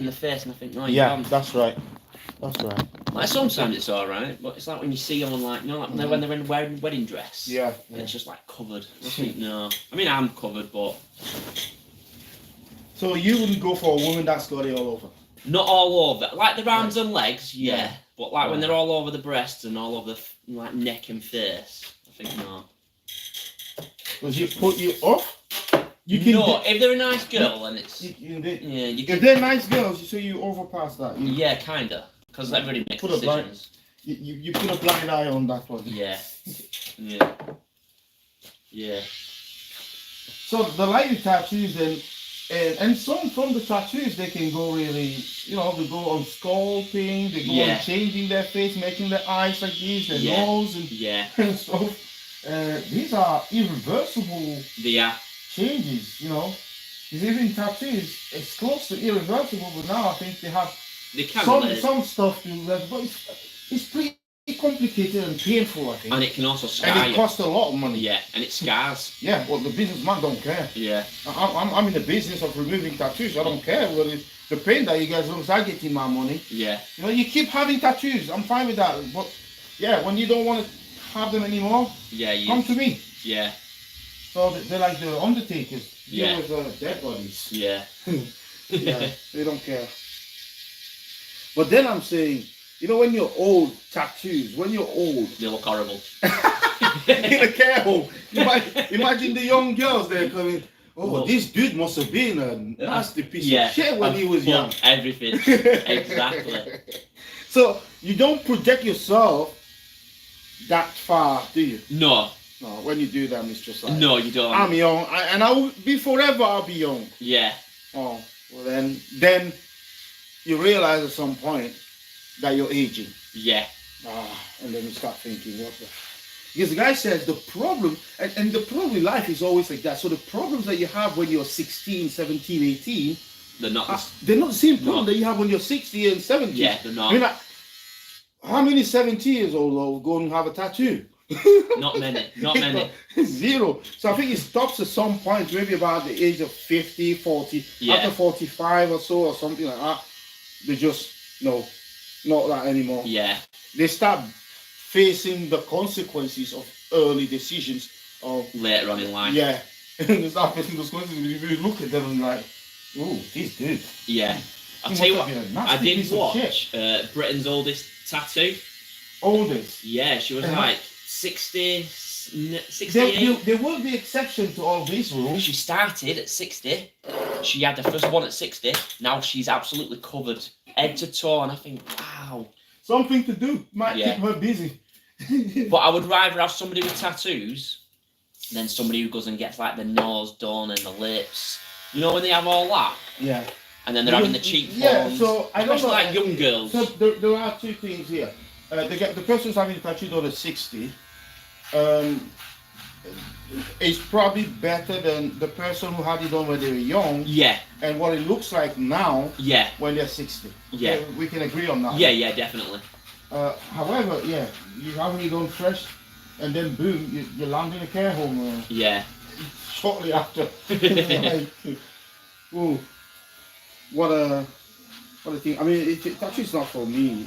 in the face, and I think, no, that's right. That's right. Like sometimes it's all right, but it's like when you see them, like like when they're in wearing wedding dress. Yeah. And it's just like covered. I think no. I mean, I'm covered, but. So you wouldn't go for a woman that's got it all over? Not all over. Like the arms and legs, yeah. But like when they're all over the breasts and all over the like neck and face, I think no. Does it put you off? You can if they're a nice girl, then it's if they're nice girls, so you overpass that. Yeah, kinda. Because everybody makes decisions. You put a blind eye on that one. Yeah. So the lighting tattoos and some from the tattoos they can go really, they go on sculpting, they go on changing their face, making their eyes like this, their nose and stuff. These are irreversible changes, Because even tattoos, it's close to irreversible, but now I think they have some stuff to but it's pretty complicated and painful, I think. And it can also scar and it costs a lot of money. Yeah, and it scars. Yeah, well, the businessman don't care. Yeah. I'm in the business of removing tattoos. I don't care whether the pain that you guys, as long as I get in my money. Yeah. You keep having tattoos. I'm fine with that. But yeah, when you don't want to have them anymore, come to me. Yeah. So they're like the undertakers. Yeah. With dead bodies. Yeah. Yeah. They don't care. But then I'm saying, when you're old, tattoos, when you're old. They look horrible. In a care home. Imagine the young girls there coming, this dude must have been a nasty piece of shit when he was young. Everything. Exactly. So you don't project yourself that far, do you? No. No, when you do that, it's just like... No, you don't. I'm young, and I will be forever, I'll be young. Yeah. Oh, well then you realize at some point that you're aging. Yeah. And then you start thinking, what the... Because the guy says the problem, and the problem in life is always like that. So the problems that you have when you're 16, 17, 18, they're not the same problem that you have when you're 60 and 70. Yeah, they're not. I mean, how many 70 years old will go and have a tattoo? Not many. Not many. Zero. So I think it stops at some point, maybe about the age of 50, 40. Yeah. After 45 or so, or something like that, they just, no, not that anymore. Yeah. They start facing the consequences of early decisions of later on in life. Yeah. And they start facing those consequences. You look at them and like, ooh, he's good. Yeah. I'll tell you what, I did watch Britain's oldest tattoo. Oldest? Yeah, she was like 60, 68. There will be exception to all these rules. She started at 60. She had the first one at 60. Now she's absolutely covered head to toe, and I think, wow. Something to do. Might keep her busy. But I would rather have somebody with tattoos than somebody who goes and gets like the nose done and the lips. You know when they have all that? Yeah. And then they're having the cheekbones. Yeah, so I don't know. Like young girls. So there are two things here. The person's having a tattoo done at 60. It's probably better than the person who had it done when they were young. Yeah. And what it looks like now. Yeah. When they're 60. Yeah. Okay, we can agree on that. Yeah, yeah, definitely. However, yeah, you having it done fresh, and then boom, you land in a care home. Yeah. Shortly after. Like, ooh, what a thing. I mean, tattoo is not for me.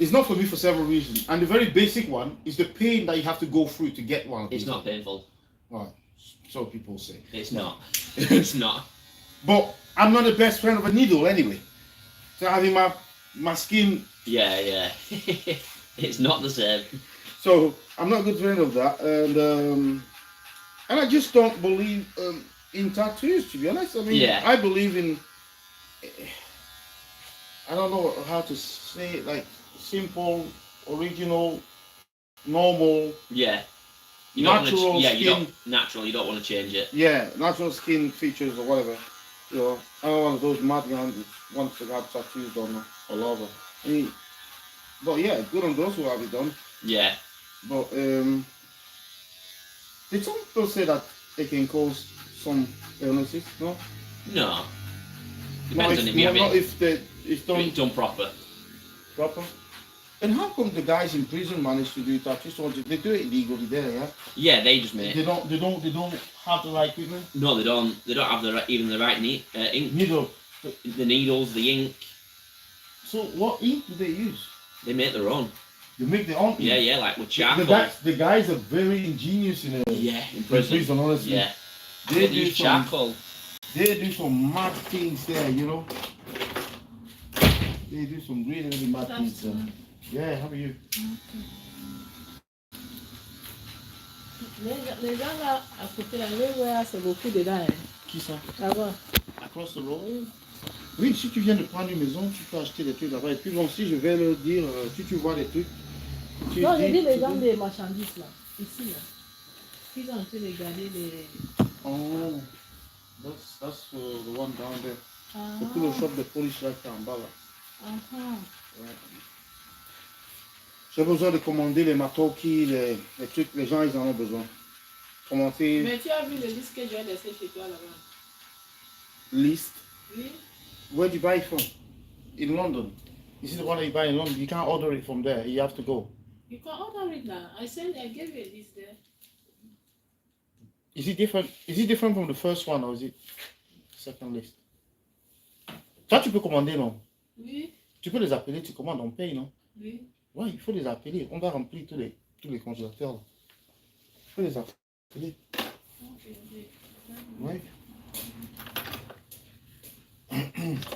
It's not for me for several reasons, and the very basic one is the pain that you have to go through to get one. It's not painful. Right, so people say. It's not. It's not. But I'm not the best friend of a needle anyway. So having my skin. Yeah, yeah. It's not the same. So I'm not a good friend of that, and I just don't believe in tattoos, to be honest. I mean, I believe in. I don't know how to say it, like. Simple, original, normal. Yeah. Natural skin. You don't want to change it. Yeah, natural skin features or whatever. I don't want those mad guys who want to have tattoos done all over. I mean, but yeah, good on those who have it done. Yeah. But did some people say that it can cause some illnesses? No. No. Depends on if it's done proper. Proper. And how come the guys in prison manage to do tattoos? They do it illegally there, yeah? Yeah, they just make. They don't have the right equipment. No, they don't. They don't have even the right ink. Neither. The needles, the ink. So what ink do they use? They make their own. They make their own ink? Yeah, like with charcoal. The guys are very ingenious in prison, honestly. Yeah. They do charcoal. They do some mad things there, you know. They do some really, really mad things. Yeah, how are you? Les gens là à côté, là, c'est beaucoup dedans. Qui ça? Là-bas. Across the road? Oui, si tu viens de prendre une maison, tu peux acheter des trucs là-bas. Et puis bon, si je vais leur dire, si tu vois des trucs. Non, je dis les gens des marchandises là, ici là. Ils sont en train de garder les. Oh, that's the one down there. C'est tout le shop de police là qui est en bas là. Ouais. J'ai besoin de commander les matoki, les trucs, les gens ils en ont besoin. Commencer. Mais tu as vu le liste que j'ai laissé chez toi là-bas? List? Oui. Where do you buy it from? In London. This is the one that you buy in London. You can't order it from there. You have to go. You can order it now. I gave you a list there. Is it different? Is it different from the first one or is it second list? Toi, tu peux commander, non? Oui. Tu peux les appeler, tu commandes, on paye, non? Oui. Oui, il faut les appeler. On va remplir tous les congélateurs. Là. Il faut les appeler. Oui.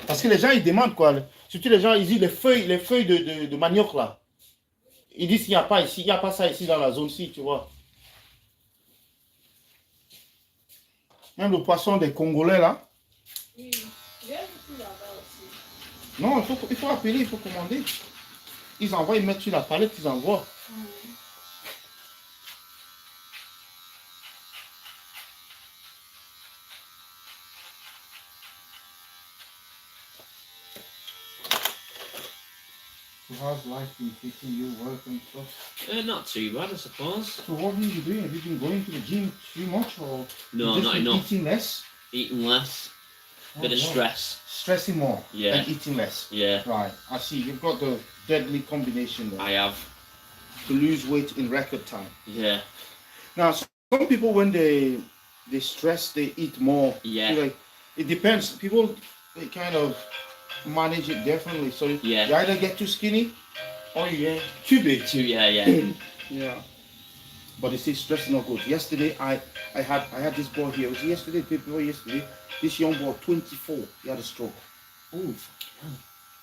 Parce que les gens, ils demandent quoi. Surtout les gens, ils disent les feuilles de manioc là. Ils disent qu'il n'y a pas ici, il n'y a pas ça ici dans la zone-ci, tu vois. Même le poisson des Congolais là. Oui, j'ai tout là-bas aussi. Non, il faut appeler, il faut commander. Ils envoient, ils mettent sur la palette, ils envoient. So how's life been treating you, work and stuff? Not too bad, I suppose. So what have you been doing? Have you been going to the gym too much or no, not enough? Eating less? Eating less. Bit of stress. Stressing more and eating less. Yeah. Right, I see. You've got the deadly combination there. I have. To lose weight in record time. Yeah. Now, some people when they stress, they eat more. Yeah. Like, it depends. People, they kind of manage it differently. So you either get too skinny or you get too big. Yeah. But they say stress is not good. Yesterday, I had this boy here. Was it yesterday? Before yesterday, this young boy, 24, he had a stroke. Ooh.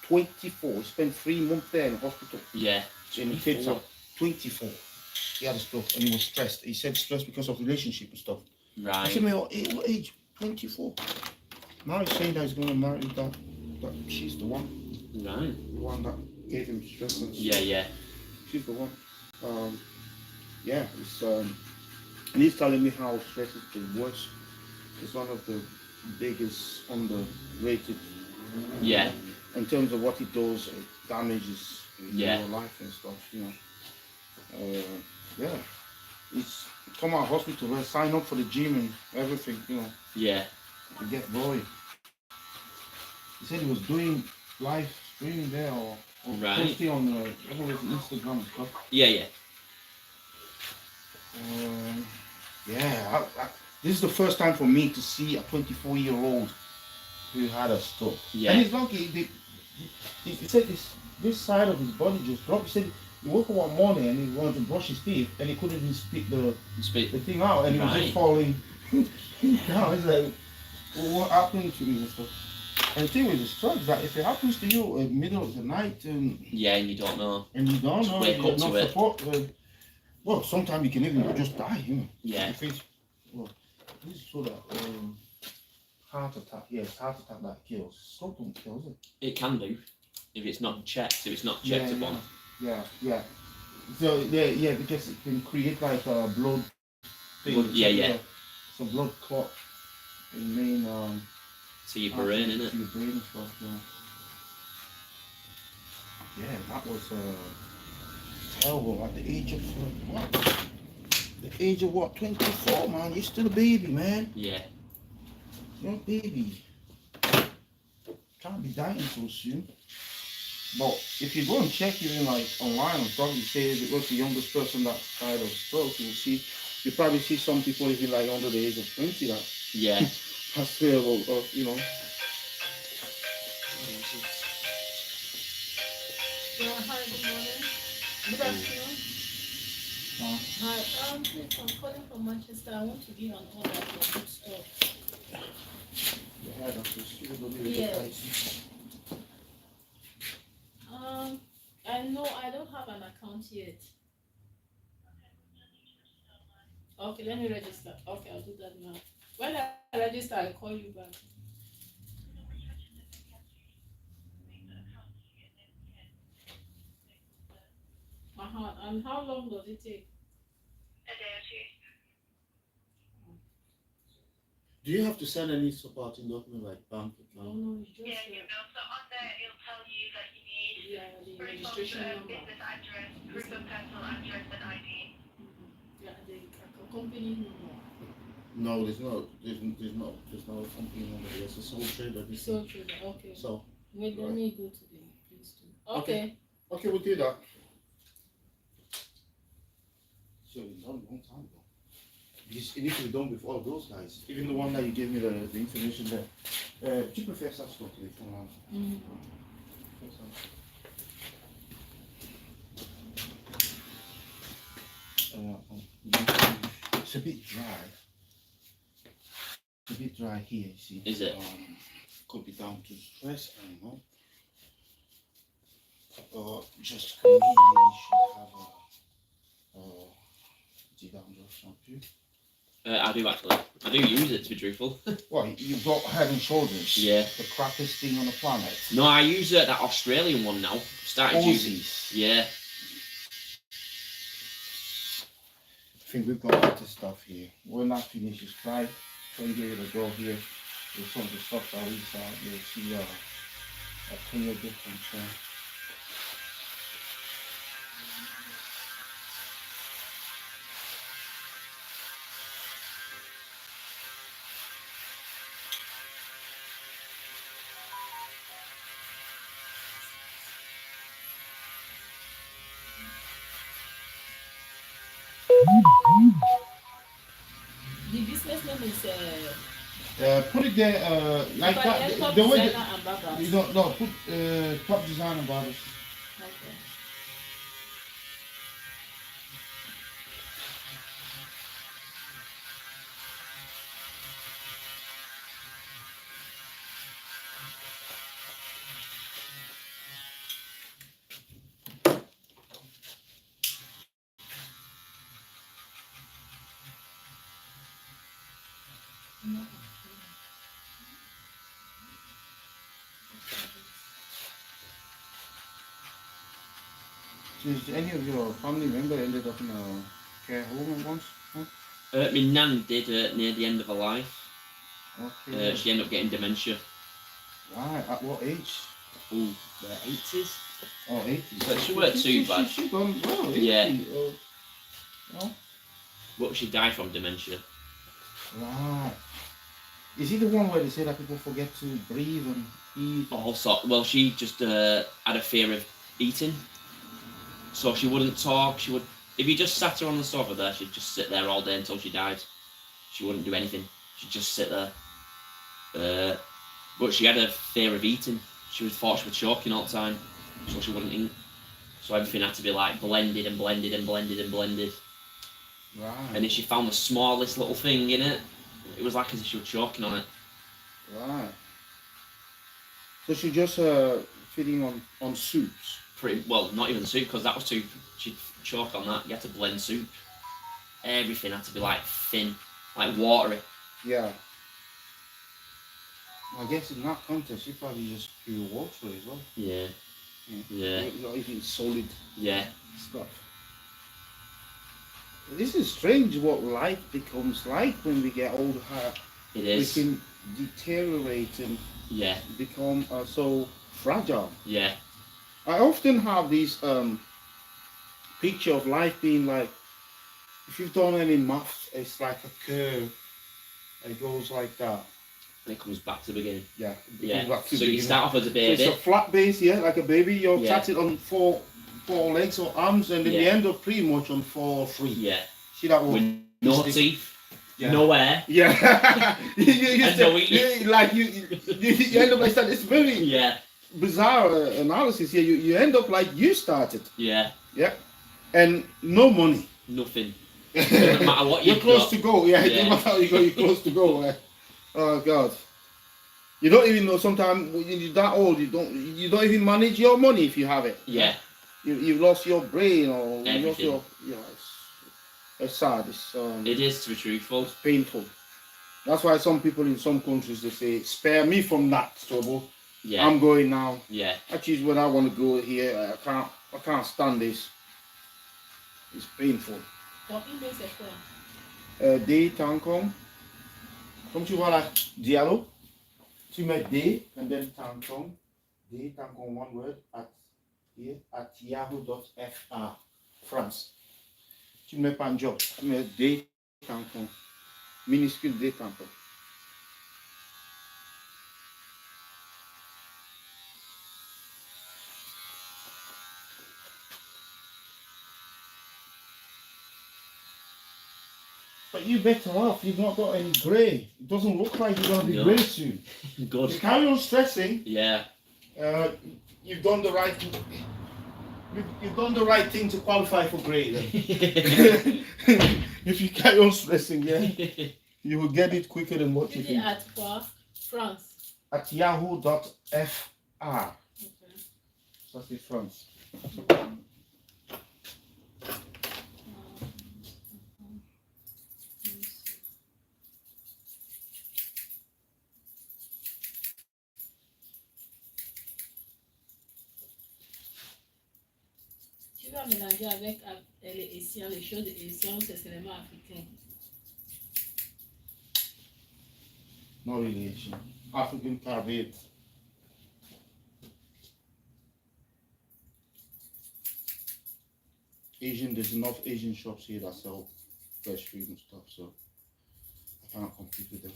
24. He spent 3 months there in the hospital. Yeah. In the kids are 24. He had a stroke and he was stressed. He said stressed because of relationship and stuff. Right. I said, man, what age? 24. Now he's saying that he's going to marry that she's the one. Right. The one that gave him stress. Yeah. She's the one. It's and he's telling me how stress is the worst. It's one of the biggest underrated. Yeah. In terms of what it does, it damages your life and stuff, you know. He's come out of hospital and sign up for the gym and everything, you know. Yeah. To get going. He said he was doing live streaming there or posting on Instagram and stuff. Yeah. This is the first time for me to see a 24-year-old who had a stroke. Yeah. And he's lucky. He said this side of his body just dropped. He said he woke up one morning and he wanted to brush his teeth and he couldn't even spit the thing out and he was just falling down. He's like, well, what happened to me and stuff? And the thing with the stroke is that if it happens to you in the middle of the night and you don't know. And you don't know, wake up to it. Support, well, sometimes you can even just die, you know. Yeah. This is so that heart attack. Yeah, it's heart attack that kills. Stroke don't kill, is it? It can do if it's not checked. If it's not checked upon. Yeah. So because it can create like a blood thing. It's a blood clot in main to your brain, innit? To your brain and stuff. Yeah, that was terrible. At the age of what? The age of what? 24, man. You're still a baby, man. Yeah. You're a baby. Can't be dying so soon. But if you go and check even like online and stuff, you say it was the youngest person that died of stroke, you probably see some people even like under the age of 20 that. Yeah. That's terrible, you know. Yeah, hi, good morning. Good afternoon. Hi, please, I'm calling from Manchester. I want to give an order for good stuff. Yes. I know I don't have an account yet. Okay, let me register. Okay, I'll do that now. When I register, I'll call you back. And how long does it take? A day or two. Do you have to send any supporting document like bank account? No, it's just Yeah, you will. So on there, it'll tell you that you need the proof of registration number. business address, proof of personal address, and ID. Yeah, the company number. No, there's no company number. There's a sole trader. Sole trader. Okay. So wait, let me go to the place too. Okay. Okay, we'll do that. So it's done a long time ago. Because it needs to be done with all of those guys. Even the one that you gave me the information there. Do you prefer such stuff to be it's a bit dry. It's a bit dry here, you see. Is it? Could be down to stress, I don't know. Or just conveniently should have I do actually. I do use it, to be truthful. What, you've got Head and Shoulders? Yeah. The crappiest thing on the planet? No, I use that Australian one now. Started using. Yeah. I think we've got better stuff here. When that finishes, try and give it a go here. With some of the stuff that we saw, you'll see a clear difference there. The business name is Put it there like that. Top The way Designer that, and Barbers. you don't no put Top Designer Barbers. Okay. Did any of your family member ended up in a care home once? Huh? My nan did near the end of her life. Okay. She ended up getting dementia. Right. At what age? Ooh, the 80s. Oh, 80. So she weren't too bad. She done well. 80. Yeah. No? But she died from dementia. Right. Is it the one where they say that people forget to breathe and eat? Also, well, she just had a fear of eating. So she wouldn't talk. She would, if you just sat her on the sofa there, she'd just sit there all day until she died. She wouldn't do anything. She'd just sit there. But she had a fear of eating. She thought she was choking all the time, so she wouldn't eat. So everything had to be like blended and blended and blended and blended. Right. And if she found the smallest little thing in it, it was like as if she was choking on it. Right. So she just feeding on soups. Pretty well, not even soup, because that was too. She'd choke on that. You had to blend soup. Everything had to be like thin, like watery. Yeah. I guess in that context, she probably just pure water as well. Yeah. Yeah. Not even solid Yeah. stuff. This is strange what life becomes like when we get older. It is. We can deteriorate and become so fragile. Yeah. I often have these picture of life being like, if you've done any maths, it's like a curve. It goes like that. And it comes back to the beginning. Yeah. Yeah. Back to So the you beginning. start off as a baby. So it's a flat base, yeah, like a baby. You're tatted on four legs or arms, and then you end up pretty much on 4 or 3. Yeah. See that one? With no teeth, yeah. no hair. Yeah. you And no eating. like you end up like that. It's very. Yeah. bizarre analysis here. You end up like you started. Yeah. Yeah. And no money. Nothing. Doesn't matter what You're you've close got. to go. Yeah, it doesn't matter how you go. You're close to go. Oh God. You don't even know. Sometimes when you're that old, you don't even manage your money if you have it. Yeah. You've lost your brain or you lost Everything. your. It's sad. It is, to be truthful. It's painful. That's why some people in some countries they say, "Spare me from that trouble. Yeah. I'm going now. Yeah. I choose when I want to go here. I can't stand this. It's painful." Ton email c'est quoi? D tancom. Comme tu vois là, dialogue. Tu mets D and then tancom. D tancom one word at yahoo.fr France. Tu mets pas un job. Tu mets D tancom. Minuscule D tancom. But you're better off. You've not got any grey. It doesn't look like you're going to be No. grey soon. Good. You carry on stressing. Yeah. You've done the right. You've done the right thing to qualify for grey. Then. If you carry on stressing, yeah, you will get it quicker than what you Tu dis think. at quoi? France. At yahoo.fr. Okay. Ça c'est France. Tu vas mélanger avec les Haïtiens, les choses haïtiennes, c'est seulement africain. No relation. African Caribbean. Asian, there's enough Asian shops here that sell fresh food and stuff, so I can't compete with them.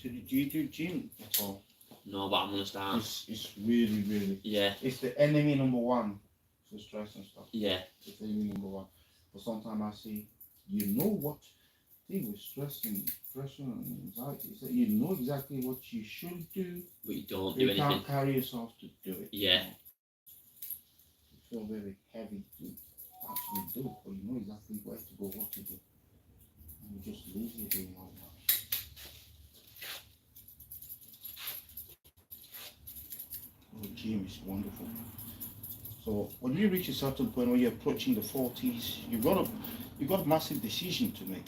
So do you do gym at all? No, but I'm gonna start. It's really, really. Yeah. It's the enemy number one for stress and stuff. Yeah. It's the enemy number one. But sometimes I see, you know what? Thing with stress and depression and anxiety is that you know exactly what you should do, But you don't but do you anything. can't carry yourself to do it. Yeah. You feel very heavy to actually do it, but you know exactly where to go, what to do. And you just lazy doing all that. The gym is wonderful. So when you reach a certain point where you're approaching the 40s, you've got a massive decision to make.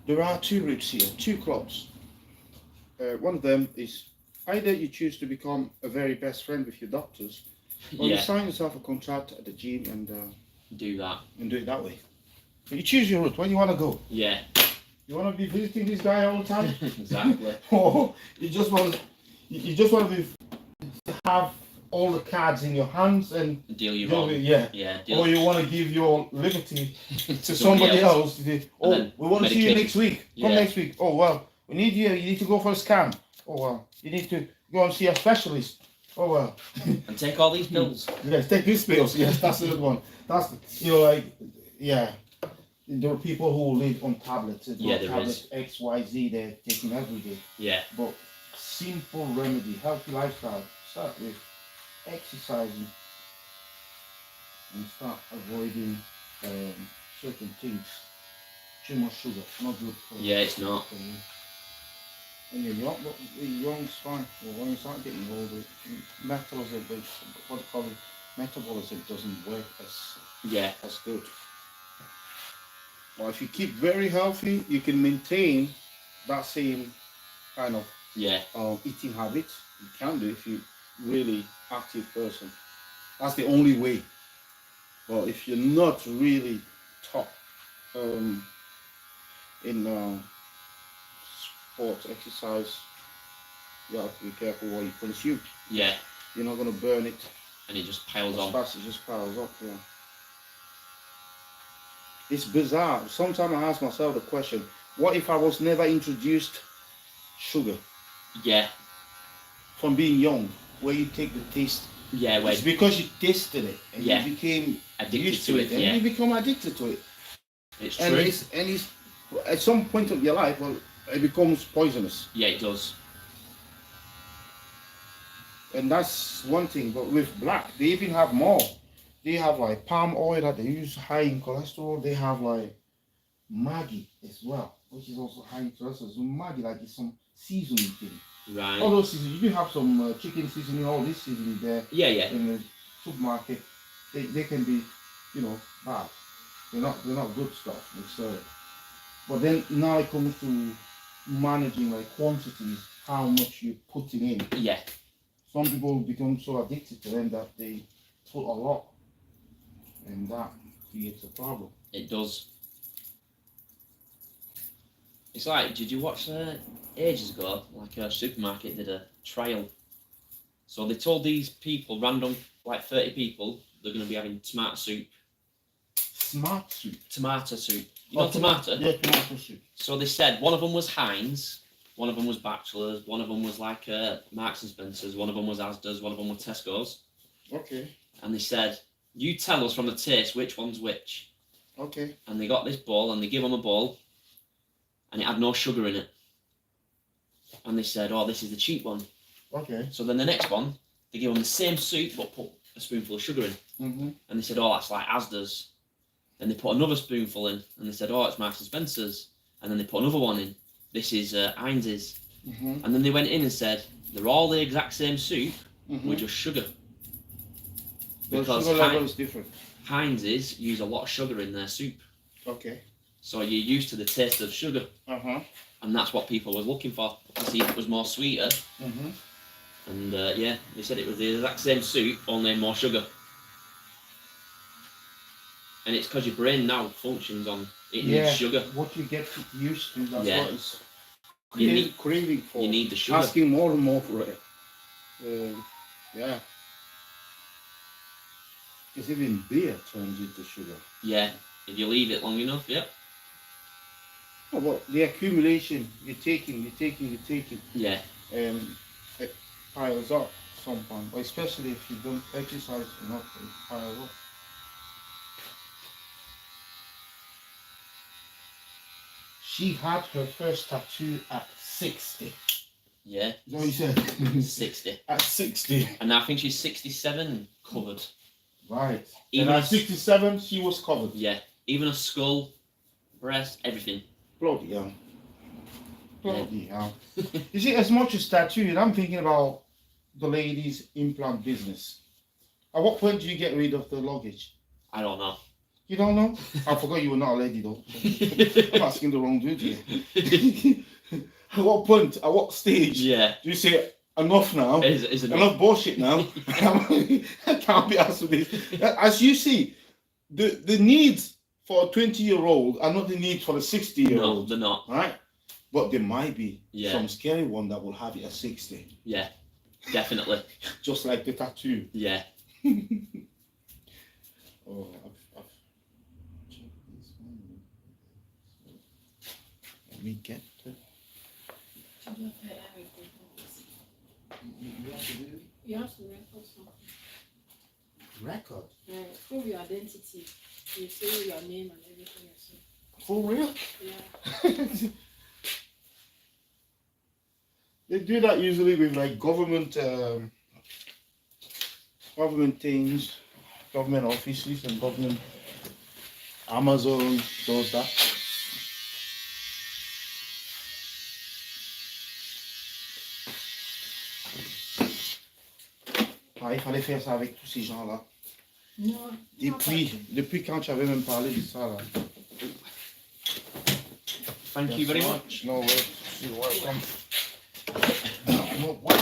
There are two routes here, two clubs. One of them is either you choose to become a very best friend with your doctors, or you Yeah. sign yourself a contract at the gym and Do that. do it that way. So you choose your route. Where you want to go? Yeah. You want to be visiting this guy all the time, Exactly. or you just want to have all the cards in your hands and Deal you deal wrong. with- yeah. Yeah. Or Deal you want to give your liberty to to somebody else. Oh, then we want to see you medicate. next week. Come Yeah. next week. Oh well, we need you. You need to go for a scan. Oh well, you need to go and see a specialist. Oh well. And take all these pills. Yes, take these pills. Yes, that's the good one. That's like yeah. There are people who live on tablets. Yeah, there tablets X, Y, Z. They're taking every day. Yeah. But simple remedy, healthy lifestyle. Start with exercising and start avoiding certain things. Too much sugar, not good for Yeah, it's not. for you. When you're young, but you're young, it's fine. But when you start getting older, metabolism doesn't work Yeah. as good. Well, if you keep very healthy, you can maintain that same kind of Yeah. eating habit. You can do if you're really active person. That's the only way. Well, if you're not really top in sports, exercise, you have to be careful what you consume. Yeah. You're not going to burn it And it just piles as on. fast. It just piles up. Yeah. It's bizarre. Sometimes I ask myself the question: what if I was never introduced sugar Yeah. from being young, where you take the taste Yeah, where It's because you tasted it and Yeah. you became addicted used to it. and Yeah, you become addicted to it. it's And true. it's at some point of your life, well, it becomes poisonous. Yeah, it does. And that's one thing. But with black, they even have more. They have like palm oil that they use high in cholesterol. They have like Maggi as well, which is also high in cholesterol. So Maggi, like it's some seasoning thing. Right. All those seasonings. You do have some chicken seasoning, all this seasoning there Yeah, yeah. in the supermarket. They can be, bad. They're not good stuff. But then now it comes to managing like quantities, how much you're putting in. Yeah. Some people become so addicted to them that they put a lot, and that creates a problem. It does. It's like, did you watch ages ago? Like a supermarket did a trial. So they told these people, random, like 30 people, they're going to be having tomato soup. Smart soup. Tomato soup. You know tomato? Yeah, tomato soup. So they said one of them was Heinz, one of them was Bachelor's, one of them was like Marks and Spencer's, one of them was Asda's, one of them was Tesco's. Okay. And they said, you tell us from the taste which one's which. Okay. And they got this bowl and they give them a bowl and it had no sugar in it. And they said, oh, this is the cheap one. Okay. So then the next one, they give them the same soup but put a spoonful of sugar in. Mm-hmm. And they said, oh, that's like Asda's. Then they put another spoonful in and they said, oh, it's Marks and Spencer's. And then they put another one in. This is Heinz's. Mm-hmm. And then they went in and said, they're all the exact same soup Mm-hmm. with just sugar. The Because sugar level is different. Heinz's use a lot of sugar in their soup. Okay. So you're used to the taste of sugar. Uh-huh. And that's what people was looking for, to see if it was more sweeter. Mm-hmm. And yeah, they said it was the exact same soup, only more sugar. And it's because your brain now functions on it needs sugar. What you get used to, that's Yeah. what it's You need- craving for. You need the sugar. Asking more and more for it. Yeah. Because even beer turns into sugar. Yeah, if you leave it long enough, yeah. Oh, well, the accumulation, you're taking, Yeah, it piles up sometimes, especially if you don't exercise enough, it piles up. She had her first tattoo at 60. yeah. Is that what you said? 60. At 60. And I think she's 67 covered. Right. Even And at a- 67, she was covered. Yeah, even a skull, breast, everything. Bloody hell. Bloody hell. You see, as much as tattooing, I'm thinking about the ladies' implant business. At what point do you get rid of the luggage? I don't know. You don't know? I forgot you were not a lady though. I'm asking the wrong dude here. At what point, at what stage Yeah. do you say, enough now? Is it Enough bullshit now. I can't be asked with this. As you see, the needs for a 20-year-old are not the needs for a 60-year-old. No, they're not. Right? But there might be Yeah. some scary one that will have it at 60. Yeah, definitely. Just like the tattoo. Yeah. Oh, I've checked this one. Let me get to you have to do You have to record something. record. Prove your identity. You say your name and everything you say. For real? Yeah. They do that usually with like government things, government offices and government. Amazon does that. Ah, il fallait faire ça avec tous ces gens-là. Non. Depuis quand tu avais même parlé de ça là. Thank you very much. No, you're welcome. No, what?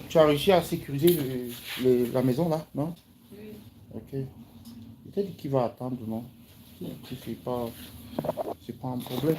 Tu as réussi à sécuriser la maison là, non? Oui. Ok. Peut-être qu'il va attendre, non? C'est pas un problème.